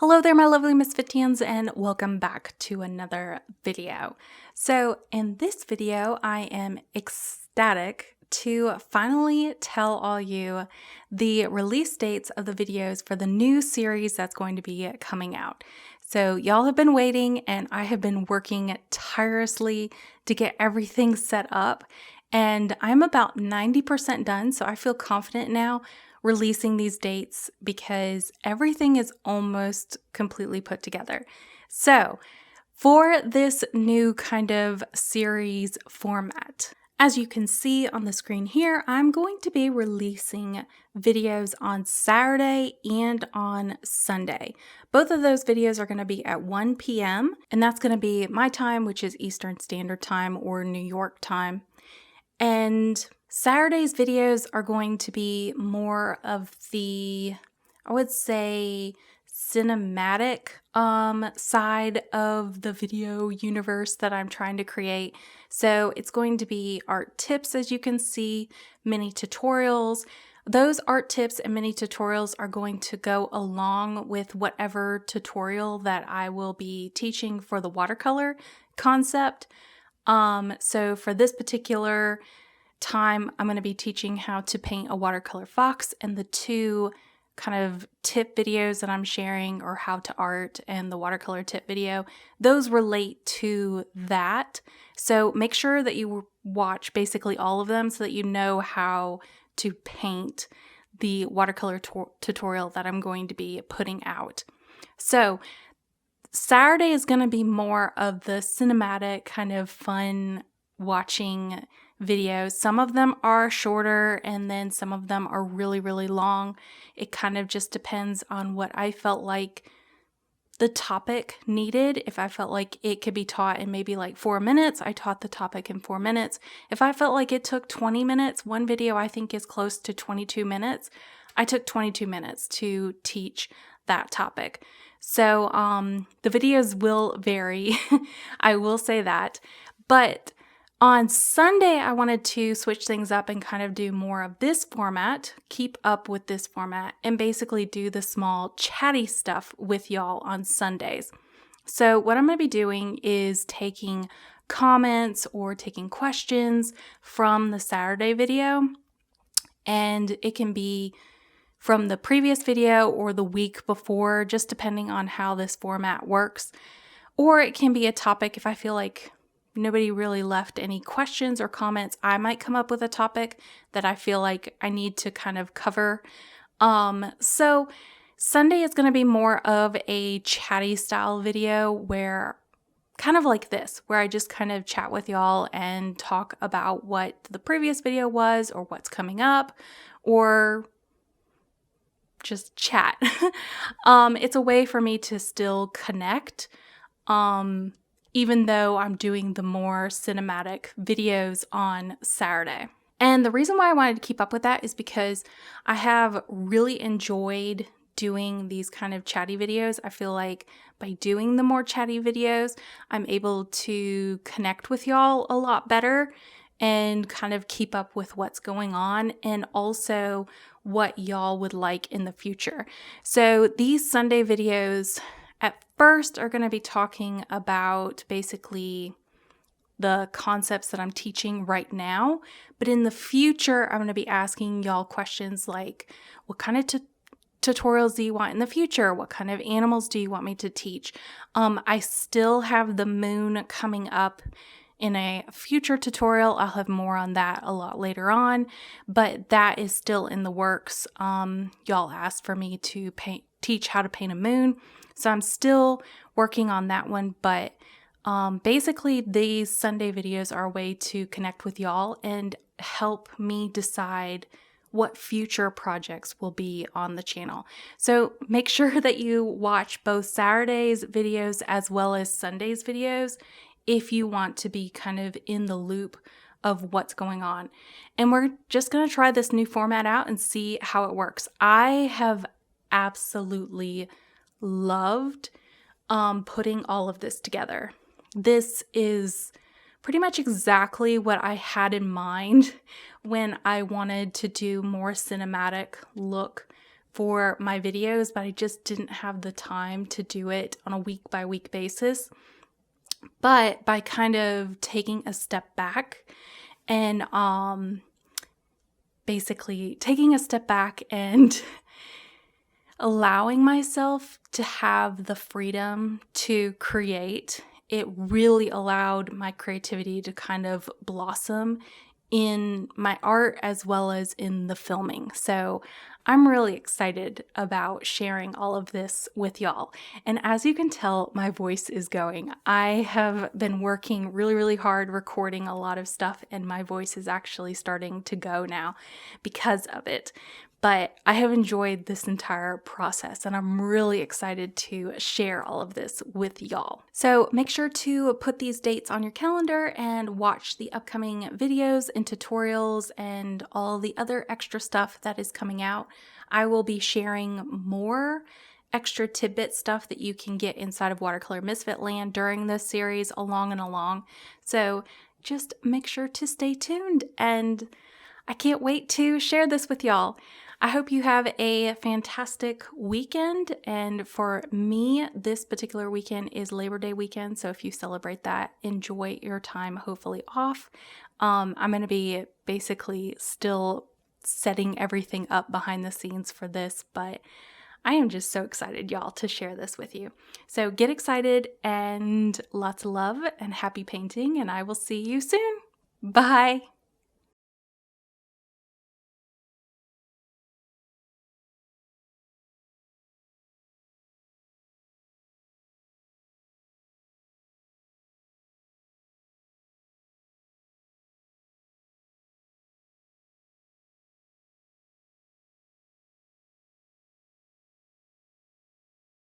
Hello there, my lovely Misfitians, and welcome back to another video. So in this video, I am ecstatic to finally tell all you the release dates of the videos for the new series that's going to be coming out. So y'all have been waiting, and I have been working tirelessly to get everything set up, and I'm about 90% done, so I feel confident now releasing these dates because everything is almost completely put together. So, for this new kind of series format, as you can see on the screen here, I'm going to be releasing videos on Saturday and on Sunday. Both of those videos are going to be at 1 p.m. and that's going to be my time, which is Eastern Standard Time or New York time. And Saturday's videos are going to be more of the, I would say, cinematic side of the video universe that I'm trying to create. So it's going to be art tips, as you can see, mini tutorials. Those art tips and mini tutorials are going to go along with whatever tutorial that I will be teaching for the watercolor concept. So for this particular time, I'm going to be teaching how to paint a watercolor fox, and the two kind of tip videos that I'm sharing, or how to art and the watercolor tip video, those relate to that. So make sure that you watch basically all of them so that you know how to paint the watercolor tutorial that I'm going to be putting out. So Saturday is going to be more of the cinematic kind of fun watching videos. Some of them are shorter and then some of them are really, really long. It kind of just depends on what I felt like the topic needed. If I felt like it could be taught in maybe like 4 minutes, I taught the topic in 4 minutes. If I felt like it took 20 minutes, one video I think is close to 22 minutes, I took 22 minutes to teach that topic. So the videos will vary, I will say that. But on Sunday, I wanted to switch things up and kind of do more of this format, keep up with this format, and basically do the small chatty stuff with y'all on Sundays. So what I'm going to be doing is taking comments or taking questions from the Saturday video, and it can be from the previous video or the week before, just depending on how this format works. Or it can be a topic. If I feel like nobody really left any questions or comments, I might come up with a topic that I feel like I need to kind of cover. So Sunday is going to be more of a chatty style video, where kind of like this, where I just kind of chat with y'all and talk about what the previous video was or what's coming up, or just chat. It's a way for me to still connect, even though I'm doing the more cinematic videos on Saturday. And the reason why I wanted to keep up with that is because I have really enjoyed doing these kind of chatty videos. I feel like by doing the more chatty videos, I'm able to connect with y'all a lot better and kind of keep up with what's going on, and also what y'all would like in the future. So these Sunday videos at first are going to be talking about basically the concepts that I'm teaching right now, but in the future, I'm going to be asking y'all questions like, what kind of tutorials do you want in the future? What kind of animals do you want me to teach? I still have the moon coming up in a future tutorial. I'll have more on that a lot later on, but that is still in the works. Y'all asked for me to teach how to paint a moon, so I'm still working on that one. But basically, these Sunday videos are a way to connect with y'all and help me decide what future projects will be on the channel. So make sure that you watch both Saturday's videos as well as Sunday's videos if you want to be kind of in the loop of what's going on. And we're just going to try this new format out and see how it works. I have absolutely loved putting all of this together. This is pretty much exactly what I had in mind when I wanted to do more cinematic look for my videos, but I just didn't have the time to do it on a week by week basis. But by kind of taking a step back and basically taking a step back and allowing myself to have the freedom to create, it really allowed my creativity to kind of blossom in my art as well as in the filming. So I'm really excited about sharing all of this with y'all. And as you can tell, my voice is going. I have been working really, really hard recording a lot of stuff, and my voice is actually starting to go now because of it. But I have enjoyed this entire process, and I'm really excited to share all of this with y'all. So make sure to put these dates on your calendar and watch the upcoming videos and tutorials and all the other extra stuff that is coming out. I will be sharing more extra tidbit stuff that you can get inside of Watercolor Misfit Land during this series along. So just make sure to stay tuned, and I can't wait to share this with y'all. I hope you have a fantastic weekend, and for me, this particular weekend is Labor Day weekend, so if you celebrate that, enjoy your time hopefully off. I'm going to be basically still setting everything up behind the scenes for this, but I am just so excited, y'all, to share this with you. So get excited, and lots of love and happy painting, and I will see you soon. Bye!